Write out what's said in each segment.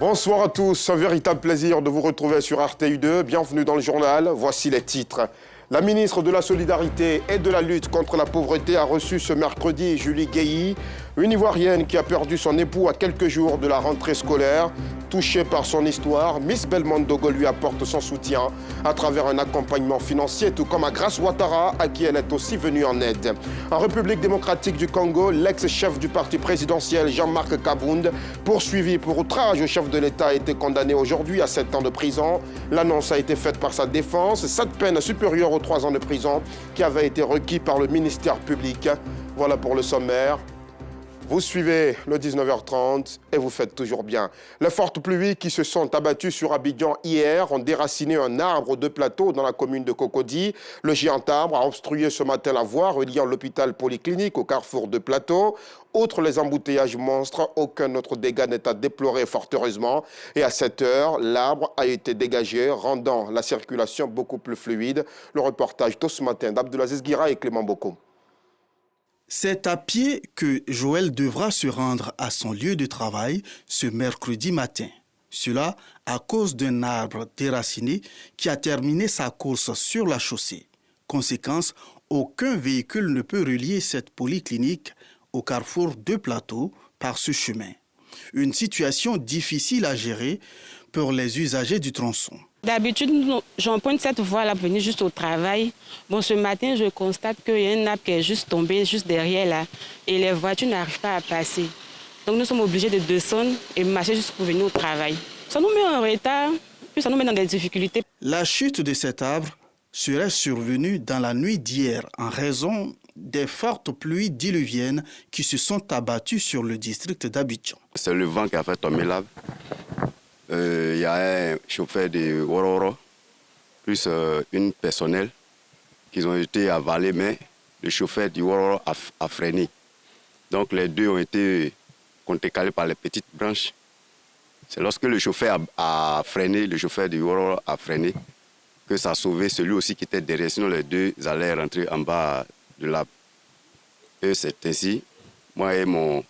Bonsoir à tous, un véritable plaisir de vous retrouver sur RTU2. Bienvenue dans le journal, voici les titres. La ministre de la Solidarité et de la lutte contre la pauvreté a reçu ce mercredi Julie Guéhi, une Ivoirienne qui a perdu son époux à quelques jours de la rentrée scolaire. Touchée par son histoire, Miss Belmondo lui apporte son soutien à travers un accompagnement financier, tout comme à Grace Ouattara, à qui elle est aussi venue en aide. En République démocratique du Congo, l'ex-chef du parti présidentiel Jean-Marc Kabound, poursuivi pour outrage au chef de l'État, a été condamné aujourd'hui à 7 ans de prison. L'annonce a été faite par sa défense, cette peine supérieure aux 3 ans de prison qui avait été requis par le ministère public. Voilà pour le sommaire. Vous suivez le 19h30 et vous faites toujours bien. Les fortes pluies qui se sont abattues sur Abidjan hier ont déraciné un arbre de plateau dans la commune de Cocody. Le géant arbre a obstrué ce matin la voie reliant l'hôpital polyclinique au carrefour de Plateau. Outre les embouteillages monstres, aucun autre dégât n'est à déplorer fort heureusement. Et à 7 heures, l'arbre a été dégagé, rendant la circulation beaucoup plus fluide. Le reportage de ce matin d'Abdelaziz Guira et Clément Boko. C'est à pied que Joël devra se rendre à son lieu de travail ce mercredi matin. Cela à cause d'un arbre déraciné qui a terminé sa course sur la chaussée. Conséquence, aucun véhicule ne peut relier cette polyclinique au carrefour de Plateau par ce chemin. Une situation difficile à gérer pour les usagers du tronçon. D'habitude, j'emprunte cette voie-là pour venir juste au travail. Bon, ce matin, je constate qu'il y a un arbre qui est juste tombé, juste derrière là, et les voitures n'arrivent pas à passer. Donc nous sommes obligés de descendre et marcher juste pour venir au travail. Ça nous met en retard, puis ça nous met dans des difficultés. La chute de cet arbre serait survenue dans la nuit d'hier en raison des fortes pluies diluviennes qui se sont abattues sur le district d'Abidjan. C'est le vent qui a fait tomber l'arbre. Il y a un chauffeur de Wororo, plus une personnelle, qui ont été avalés, mais le chauffeur du Wororo a freiné. Donc les deux ont été contrecalés par les petites branches. C'est lorsque le chauffeur a freiné, le chauffeur du Wororo a freiné, que ça a sauvé celui aussi qui était derrière. Sinon les deux allaient rentrer en bas de l'arbre. Et c'est ainsi, moi et mon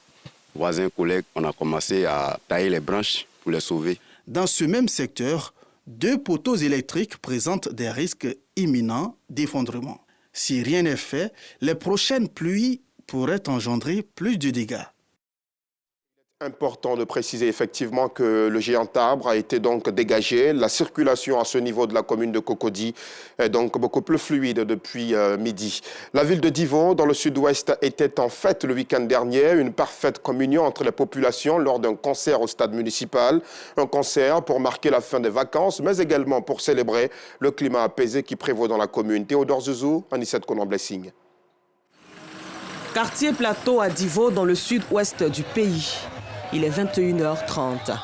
voisin collègue, on a commencé à tailler les branches pour les sauver. Dans ce même secteur, 2 poteaux électriques présentent des risques imminents d'effondrement. Si rien n'est fait, les prochaines pluies pourraient engendrer plus de dégâts. Important de préciser effectivement que le géant arbre a été donc dégagé. La circulation à ce niveau de la commune de Cocody est donc beaucoup plus fluide depuis midi. La ville de Divo, dans le sud-ouest, était en fête le week-end dernier. Une parfaite communion entre les populations lors d'un concert au stade municipal. Un concert pour marquer la fin des vacances, mais également pour célébrer le climat apaisé qui prévaut dans la commune. Théodore Zouzou, Anissette Konan-Blessing. Quartier Plateau à Divo, dans le sud-ouest du pays. Il est 21h30.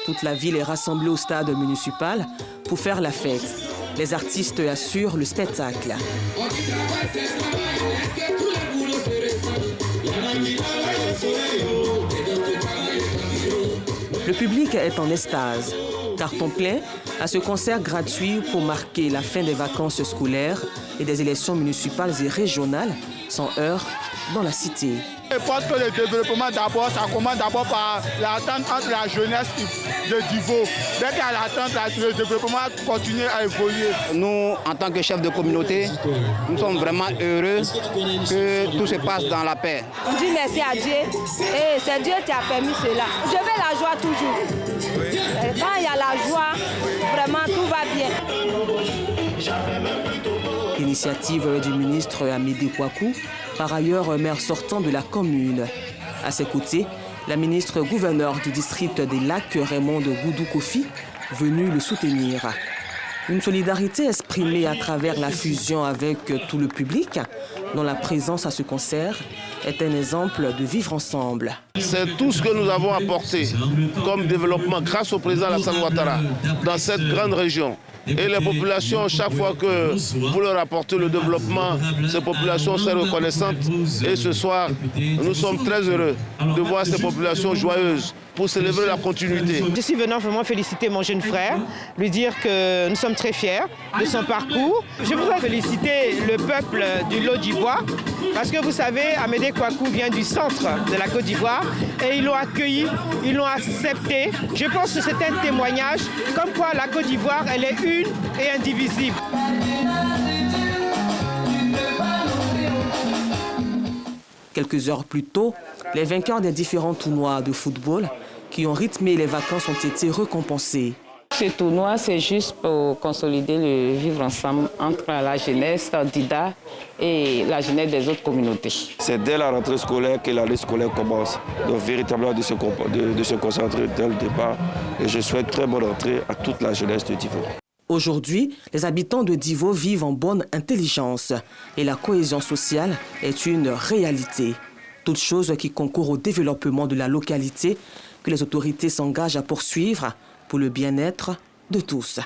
Toute la ville est rassemblée au stade municipal pour faire la fête. Les artistes assurent le spectacle. Le public est en extase. Carton plein à ce concert gratuit pour marquer la fin des vacances scolaires et des élections municipales et régionales sans heurts dans la cité. Je pense que le développement d'abord, ça commence d'abord par l'attente entre la jeunesse de Divo. Dès qu'il y a l'attente, le développement continue à évoluer. Nous, en tant que chefs de communauté, nous sommes vraiment heureux que tout se passe dans la paix. On dit merci à Dieu et c'est Dieu qui a permis cela. Je veux la joie toujours. Quand il y a la joie, vraiment tout va bien. Initiative du ministre Amédée Kouakou, par ailleurs maire sortant de la commune. À ses côtés, la ministre gouverneure du district des Lacs, Raymond Goudou Kofi, venue le soutenir. Une solidarité exprimée à travers la fusion avec tout le public, dont la présence à ce concert est un exemple de vivre ensemble. C'est tout ce que nous avons apporté comme développement grâce au président Alassane Ouattara dans cette grande région. Et les populations, chaque fois que vous leur apportez le développement, ces populations sont reconnaissantes. Et ce soir, nous sommes très heureux de voir ces populations joyeuses pour célébrer la continuité. Je suis venant vraiment féliciter mon jeune frère, lui dire que nous sommes très fiers de son parcours. Je voudrais féliciter le peuple du Lodibo d'Ivoire, parce que vous savez, Amédée Kouakou vient du centre de la Côte d'Ivoire et ils l'ont accueilli, ils l'ont accepté. Je pense que c'est un témoignage comme quoi la Côte d'Ivoire, elle est une et indivisible. Quelques heures plus tôt, les vainqueurs des différents tournois de football qui ont rythmé les vacances ont été récompensés. Ce tournoi, c'est juste pour consolider le vivre ensemble entre la jeunesse d'Ida et la jeunesse des autres communautés. C'est dès la rentrée scolaire que l'année scolaire commence. Donc véritablement de se concentrer dès le départ. Et je souhaite très bonne rentrée à toute la jeunesse de Divo. Aujourd'hui, les habitants de Divo vivent en bonne intelligence et la cohésion sociale est une réalité. Toute chose qui concourt au développement de la localité que les autorités s'engagent à poursuivre pour le bien-être de tous.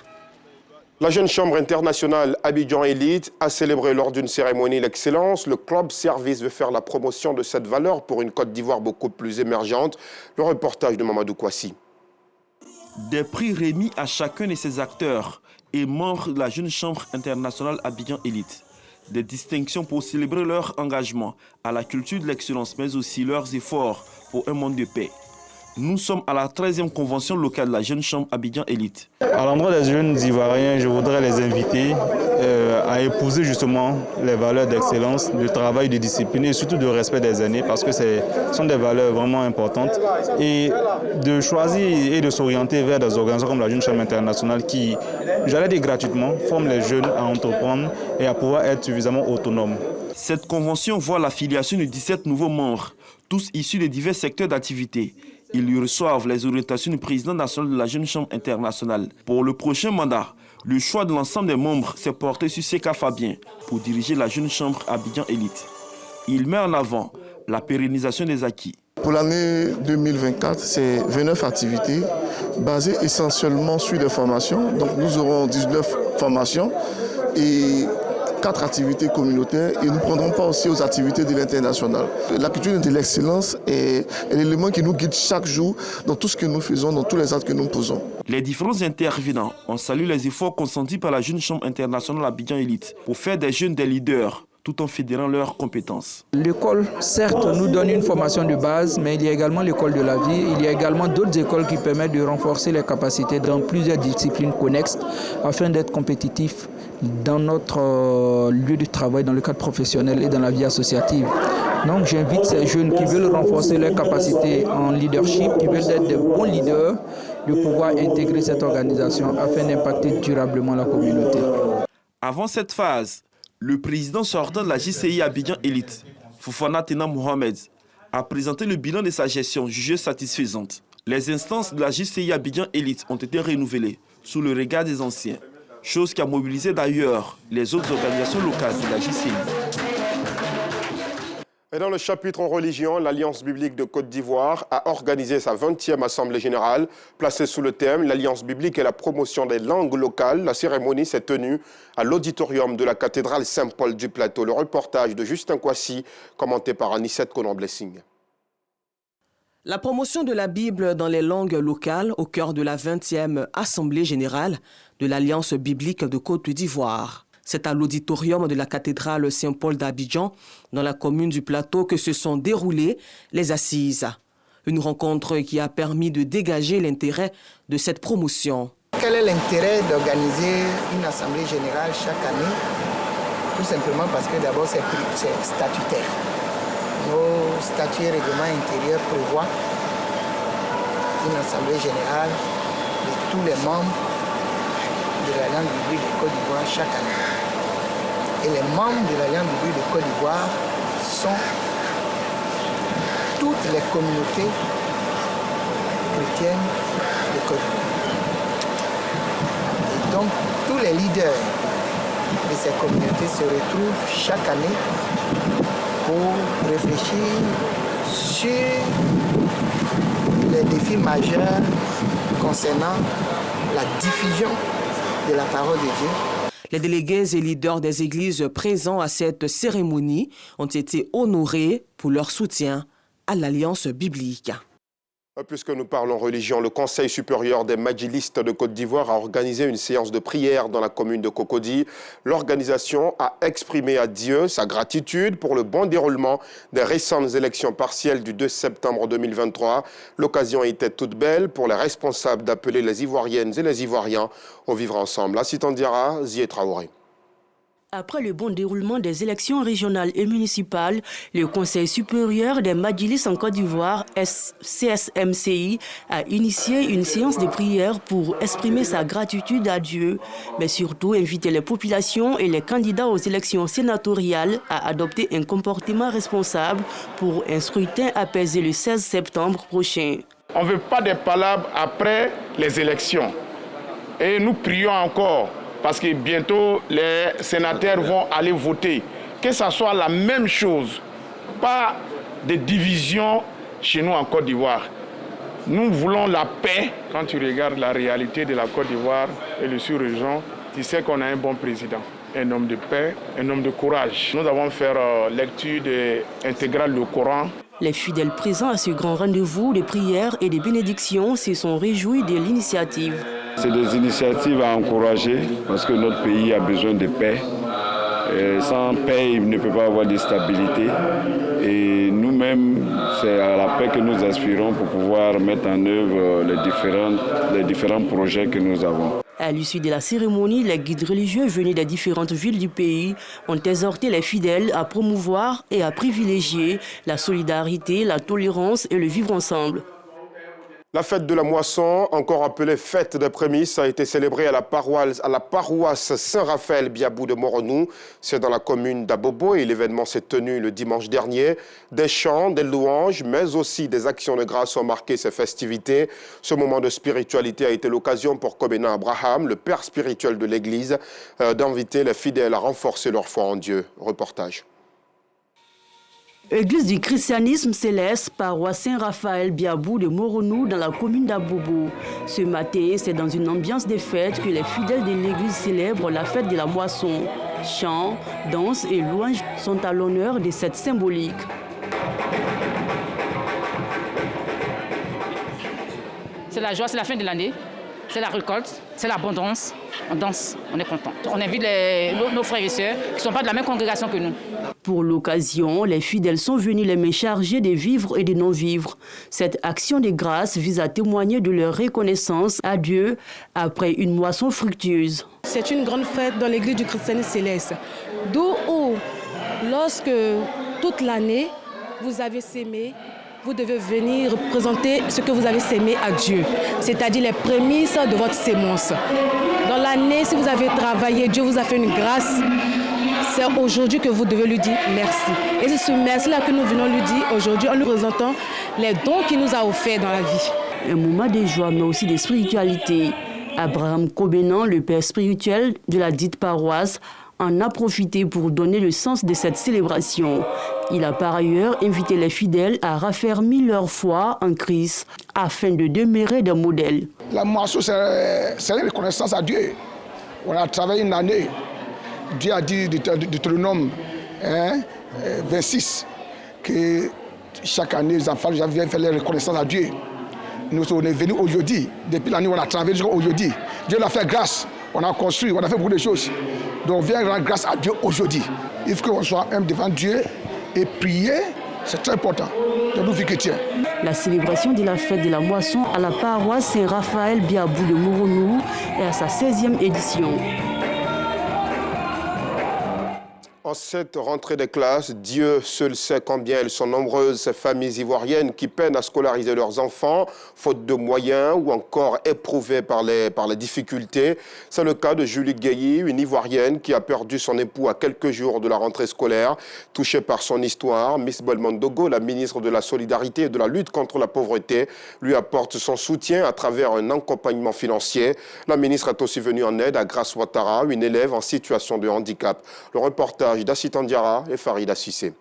La jeune chambre internationale Abidjan Elite a célébré lors d'une cérémonie l'excellence. Le club service veut faire la promotion de cette valeur pour une Côte d'Ivoire beaucoup plus émergente. Le reportage de Mamadou Kouassi. Des prix remis à chacun de ces acteurs et membres de la jeune chambre internationale Abidjan Elite. Des distinctions pour célébrer leur engagement à la culture de l'excellence, mais aussi leurs efforts pour un monde de paix. Nous sommes à la 13e convention locale de la jeune chambre Abidjan Elite. À l'endroit des jeunes Ivoiriens, je voudrais les inviter à épouser justement les valeurs d'excellence, de travail, de discipline et surtout de respect des aînés parce que ce sont des valeurs vraiment importantes et de choisir et de s'orienter vers des organisations comme la jeune chambre internationale qui, j'allais dire gratuitement, forment les jeunes à entreprendre et à pouvoir être suffisamment autonomes. Cette convention voit l'affiliation de 17 nouveaux membres, tous issus de divers secteurs d'activité. Ils y reçoivent les orientations du président national de la jeune chambre internationale. Pour le prochain mandat, le choix de l'ensemble des membres s'est porté sur Seka Fabien pour diriger la jeune chambre Abidjan Elite. Il met en avant la pérennisation des acquis. Pour l'année 2024, c'est 29 activités basées essentiellement sur des formations. Donc nous aurons 19 formations et 4 activités communautaires et nous ne prendrons pas aussi aux activités de l'international. La culture de l'excellence est l'élément qui nous guide chaque jour dans tout ce que nous faisons, dans tous les actes que nous posons. Les différents intervenants ont salué les efforts consentis par la jeune chambre internationale Abidjan Elite pour faire des jeunes des leaders, tout en fédérant leurs compétences. L'école, certes, nous donne une formation de base, mais il y a également l'école de la vie. Il y a également d'autres écoles qui permettent de renforcer les capacités dans plusieurs disciplines connexes afin d'être compétitifs dans notre lieu de travail, dans le cadre professionnel et dans la vie associative. Donc j'invite ces jeunes qui veulent renforcer leurs capacités en leadership, qui veulent être de bons leaders, de pouvoir intégrer cette organisation afin d'impacter durablement la communauté. Avant cette phase, le président sortant de la JCI Abidjan Elite, Fofana Tena Mohamed, a présenté le bilan de sa gestion jugée satisfaisante. Les instances de la JCI Abidjan Elite ont été renouvelées sous le regard des anciens, chose qui a mobilisé d'ailleurs les autres organisations locales de la JCI. Et dans le chapitre en religion, l'Alliance biblique de Côte d'Ivoire a organisé sa 20e Assemblée générale, placée sous le thème « L'Alliance biblique et la promotion des langues locales ». La cérémonie s'est tenue à l'auditorium de la cathédrale Saint-Paul du Plateau. Le reportage de Justin Kouassi, commenté par Anissette Conan-Blessing. La promotion de la Bible dans les langues locales au cœur de la 20e Assemblée générale de l'Alliance biblique de Côte d'Ivoire. C'est à l'auditorium de la cathédrale Saint-Paul d'Abidjan, dans la commune du Plateau, que se sont déroulées les assises. Une rencontre qui a permis de dégager l'intérêt de cette promotion. Quel est l'intérêt d'organiser une assemblée générale chaque année? Tout simplement parce que d'abord c'est statutaire. Nos statuts et règlements intérieurs prévoient une assemblée générale de tous les membres de l'Alliance biblique de Côte d'Ivoire chaque année. Et les membres de l'Alliance biblique de Côte d'Ivoire sont toutes les communautés chrétiennes de Côte d'Ivoire. Et donc, tous les leaders de ces communautés se retrouvent chaque année pour réfléchir sur les défis majeurs concernant la diffusion de la parole de Dieu. Les délégués et leaders des églises présents à cette cérémonie ont été honorés pour leur soutien à l'Alliance biblique. Puisque nous parlons religion, le Conseil supérieur des Madjilistes de Côte d'Ivoire a organisé une séance de prière dans la commune de Cocody. L'organisation a exprimé à Dieu sa gratitude pour le bon déroulement des récentes élections partielles du 2 septembre 2023. L'occasion était toute belle pour les responsables d'appeler les Ivoiriennes et les Ivoiriens au vivre ensemble. Assistant Diarra, Zié Traoré. Après le bon déroulement des élections régionales et municipales, le Conseil supérieur des Madjilistes en Côte d'Ivoire, CSMCI, a initié une séance de prière pour exprimer sa gratitude à Dieu, mais surtout inviter les populations et les candidats aux élections sénatoriales à adopter un comportement responsable pour un scrutin apaisé le 16 septembre prochain. On ne veut pas des palabres après les élections. Et nous prions encore, parce que bientôt les sénateurs vont aller voter. Que ce soit la même chose, pas de division chez nous en Côte d'Ivoire. Nous voulons la paix. Quand tu regardes la réalité de la Côte d'Ivoire et le sur-région, tu sais qu'on a un bon président, un homme de paix, un homme de courage. Nous avons fait lecture intégrale du Coran. Les fidèles présents à ce grand rendez-vous de prière et de bénédiction se sont réjouis de l'initiative. C'est des initiatives à encourager parce que notre pays a besoin de paix. Et sans paix, il ne peut pas avoir de stabilité. Et nous-mêmes, c'est à la paix que nous aspirons pour pouvoir mettre en œuvre les différents projets que nous avons. À l'issue de la cérémonie, les guides religieux venus des différentes villes du pays ont exhorté les fidèles à promouvoir et à privilégier la solidarité, la tolérance et le vivre ensemble. La fête de la moisson, encore appelée fête des prémices, a été célébrée à la paroisse Saint-Raphaël Biabou de Moronou. C'est dans la commune d'Abobo et l'événement s'est tenu le dimanche dernier. Des chants, des louanges, mais aussi des actions de grâce ont marqué ces festivités. Ce moment de spiritualité a été l'occasion pour Kobena Abraham, le père spirituel de l'Église, d'inviter les fidèles à renforcer leur foi en Dieu. Reportage. Église du christianisme céleste, paroisse Saint-Raphaël Biabou de Moronou dans la commune d'Abobo. Ce matin, c'est dans une ambiance de fête que les fidèles de l'église célèbrent la fête de la moisson. Chants, danses et louanges sont à l'honneur de cette symbolique. C'est la joie, c'est la fin de l'année, c'est la récolte, c'est l'abondance. On danse, on est content. On invite nos frères et sœurs qui ne sont pas de la même congrégation que nous. Pour l'occasion, les fidèles sont venus les mains chargées de vivres et de non-vivres. Cette action de grâce vise à témoigner de leur reconnaissance à Dieu après une moisson fructueuse. C'est une grande fête dans l'église du christianisme céleste. D'où lorsque toute l'année vous avez sémé, vous devez venir présenter ce que vous avez sémé à Dieu, c'est-à-dire les prémices de votre sémence. Dans l'année, si vous avez travaillé, Dieu vous a fait une grâce. C'est aujourd'hui que vous devez lui dire merci. Et c'est ce merci-là que nous venons lui dire aujourd'hui en lui présentant les dons qu'il nous a offerts dans la vie. Un moment de joie, mais aussi de spiritualité. Abraham Kobenan, le père spirituel de la dite paroisse, en a profité pour donner le sens de cette célébration. Il a par ailleurs invité les fidèles à raffermir leur foi en Christ afin de demeurer des modèles. La moisson, c'est une reconnaissance à Dieu. On a travaillé une année. Dieu a dit de Deutéronome 26 que chaque année, les enfants viennent faire la reconnaissance à Dieu. Nous, on est venus aujourd'hui. Depuis l'année où on a travaillé jusqu'à aujourd'hui. Dieu l'a fait grâce. On a construit, on a fait beaucoup de choses. Donc on vient rendre grâce à Dieu aujourd'hui. Il faut qu'on soit humble devant Dieu et prier, c'est très important de nous vivre chrétiens. La célébration de la fête de la moisson à la paroisse Saint-Raphaël Biabou de Moronou est à sa 16e édition. En cette rentrée des classes, Dieu seul sait combien elles sont nombreuses, ces familles ivoiriennes qui peinent à scolariser leurs enfants, faute de moyens ou encore éprouvées par les difficultés. C'est le cas de Julie Gueyi, une Ivoirienne qui a perdu son époux à quelques jours de la rentrée scolaire. Touchée par son histoire, Miss Belmondogo, la ministre de la Solidarité et de la lutte contre la pauvreté, lui apporte son soutien à travers un accompagnement financier. La ministre est aussi venue en aide à Grace Ouattara, une élève en situation de handicap. Le reportage d'Assitan Diarra et Farida Sissé.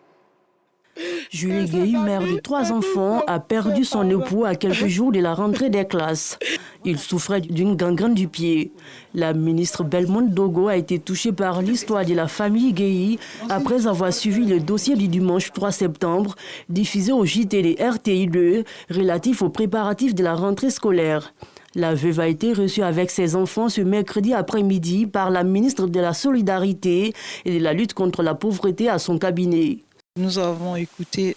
Julie Gueye, mère de 3 enfants, a perdu son époux à quelques jours de la rentrée des classes. Il souffrait d'une gangrène du pied. La ministre Belmonte Dogo a été touchée par l'histoire de la famille Gueye après avoir suivi le dossier du dimanche 3 septembre, diffusé au JT de RTI2, relatif aux préparatifs de la rentrée scolaire. La veuve a été reçue avec ses enfants ce mercredi après-midi par la ministre de la Solidarité et de la lutte contre la pauvreté à son cabinet. Nous avons écouté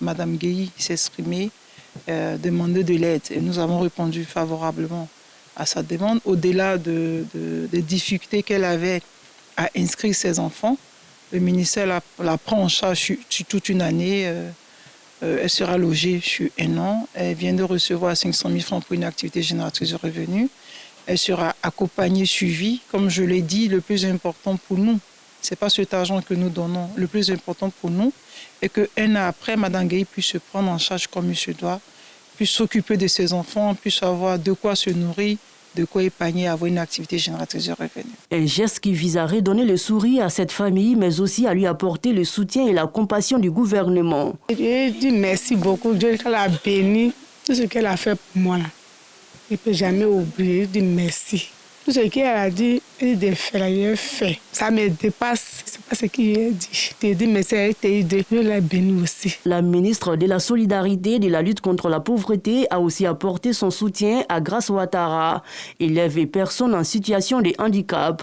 Mme Gueye s'exprimer, demander de l'aide et nous avons répondu favorablement à sa demande. Au-delà des difficultés qu'elle avait à inscrire ses enfants, le ministère la prend en charge sur toute une année. Elle sera logée sur 1 an. Elle vient de recevoir 500 000 francs pour une activité génératrice de revenus. Elle sera accompagnée, suivie. Comme je l'ai dit, le plus important pour nous, ce n'est pas cet argent que nous donnons. Le plus important pour nous est qu'1 an après, Mme Gueye puisse se prendre en charge comme il se doit, puisse s'occuper de ses enfants, puisse avoir de quoi se nourrir, de quoi épargner, avoir une activité génératrice de revenus. Un geste qui vise à redonner le sourire à cette famille, mais aussi à lui apporter le soutien et la compassion du gouvernement. Je dis merci beaucoup. Dieu l'a béni. Tout ce qu'elle a fait pour moi, là. Je ne peux jamais oublier. Je dis merci. Tout ce qu'elle a dit, elle dit de faire, elle fait. Ça me dépasse. C'est pas ce qu'il a dit. Je dis merci à RTI2. Dieu l'a béni aussi. La ministre de la Solidarité et de la lutte contre la pauvreté a aussi apporté son soutien à Grace Ouattara, élève et personnes en situation de handicap.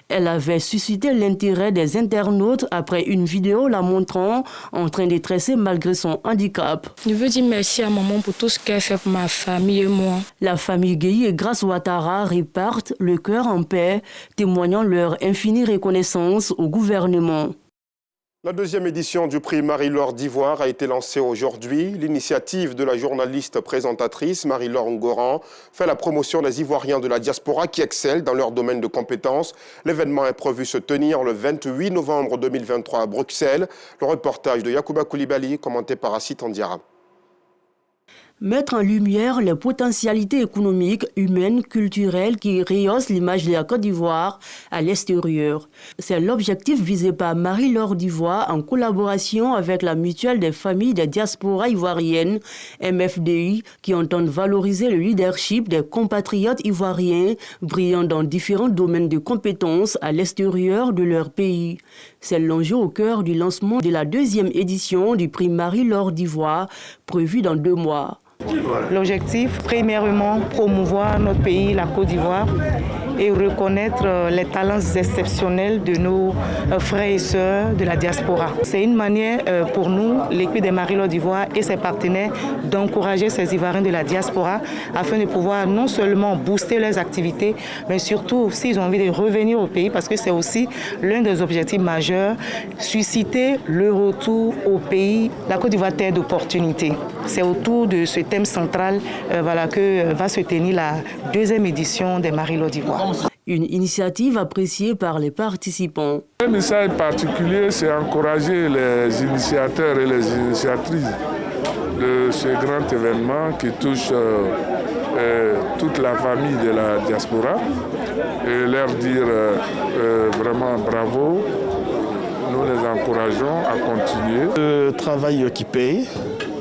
Elle avait suscité l'intérêt des internautes après une vidéo la montrant en train de tresser malgré son handicap. Je veux dire merci à maman pour tout ce qu'elle fait pour ma famille et moi. La famille Gueye et Grace Ouattara repartent le cœur en paix, témoignant leur infinie reconnaissance au gouvernement. La 2e édition du prix Marie-Laure d'Ivoire a été lancée aujourd'hui. L'initiative de la journaliste présentatrice Marie-Laure Ngoran fait la promotion des Ivoiriens de la diaspora qui excellent dans leur domaine de compétences. L'événement est prévu se tenir le 28 novembre 2023 à Bruxelles. Le reportage de Yacouba Koulibaly, commenté par Assit Andiara. Mettre en lumière les potentialités économiques, humaines, culturelles qui rehaussent l'image de la Côte d'Ivoire à l'extérieur. C'est l'objectif visé par Marie-Laure d'Ivoire en collaboration avec la Mutuelle des familles des diasporas ivoiriennes, MFDI, qui entendent valoriser le leadership des compatriotes ivoiriens brillant dans différents domaines de compétences à l'extérieur de leur pays. C'est l'enjeu au cœur du lancement de la 2e édition du prix Marie-Laure d'Ivoire, prévu dans 2 mois. L'objectif, premièrement, promouvoir notre pays, la Côte d'Ivoire, et reconnaître les talents exceptionnels de nos frères et sœurs de la diaspora. C'est une manière pour nous, l'équipe des Marie-Laure d'Ivoire et ses partenaires, d'encourager ces Ivoiriens de la diaspora afin de pouvoir non seulement booster leurs activités, mais surtout, s'ils ont envie de revenir au pays, parce que c'est aussi l'un des objectifs majeurs, susciter le retour au pays, la Côte d'Ivoire terre d'opportunités. C'est autour de ce thème central que va se tenir la 2e édition des Marie-Laure d'Ivoire. Une initiative appréciée par les participants. Un message particulier, c'est encourager les initiateurs et les initiatrices de ce grand événement qui touche toute la famille de la diaspora et leur dire vraiment bravo. Nous les encourageons à continuer. Le travail qui paye.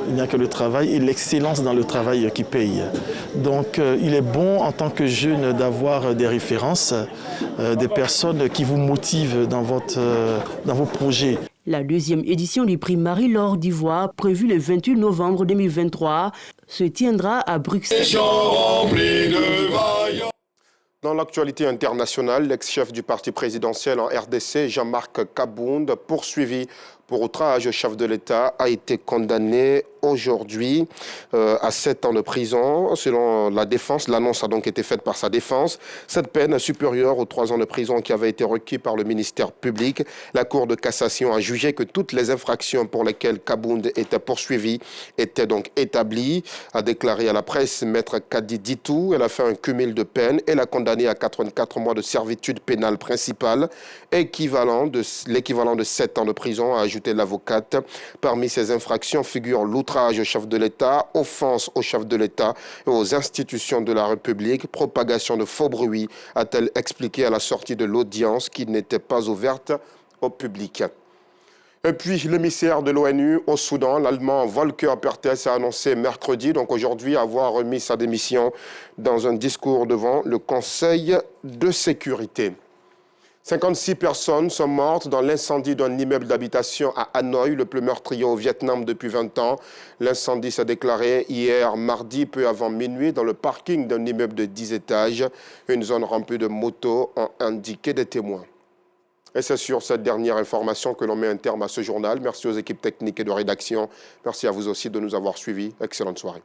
Il n'y a que le travail et l'excellence dans le travail qui paye. Donc il est bon en tant que jeune d'avoir des références, des personnes qui vous motivent dans vos projets. La 2e édition du prix Marie-Laure d'Ivoire, prévue le 28 novembre 2023, se tiendra à Bruxelles. Dans l'actualité internationale, l'ex-chef du parti présidentiel en RDC, Jean-Marc Kabound, poursuivi pour outrage au chef de l'État, a été condamné aujourd'hui à 7 ans de prison. Selon la défense, l'annonce a donc été faite par sa défense. Cette peine est supérieure aux 3 ans de prison qui avaient été requis par le ministère public. La Cour de cassation a jugé que toutes les infractions pour lesquelles Kabound était poursuivi étaient donc établies. A déclaré à la presse Maître Kadi Ditou. Elle a fait un cumul de peines et l'a condamné à 84 mois de servitude pénale principale, l'équivalent de 7 ans de prison, a ajouté l'avocate. Parmi ces infractions figurent l'outrage au chef de l'État, offense au chef de l'État et aux institutions de la République, propagation de faux bruits, a-t-elle expliqué à la sortie de l'audience qui n'était pas ouverte au public. Et puis, l'émissaire de l'ONU au Soudan, l'Allemand Volker Perthes, a annoncé mercredi, donc aujourd'hui, avoir remis sa démission dans un discours devant le Conseil de sécurité. 56 personnes sont mortes dans l'incendie d'un immeuble d'habitation à Hanoï, le plus meurtrier au Vietnam depuis 20 ans. L'incendie s'est déclaré hier mardi, peu avant minuit, dans le parking d'un immeuble de 10 étages. Une zone remplie de motos, ont indiqué des témoins. Et c'est sur cette dernière information que l'on met un terme à ce journal. Merci aux équipes techniques et de rédaction. Merci à vous aussi de nous avoir suivis. Excellente soirée.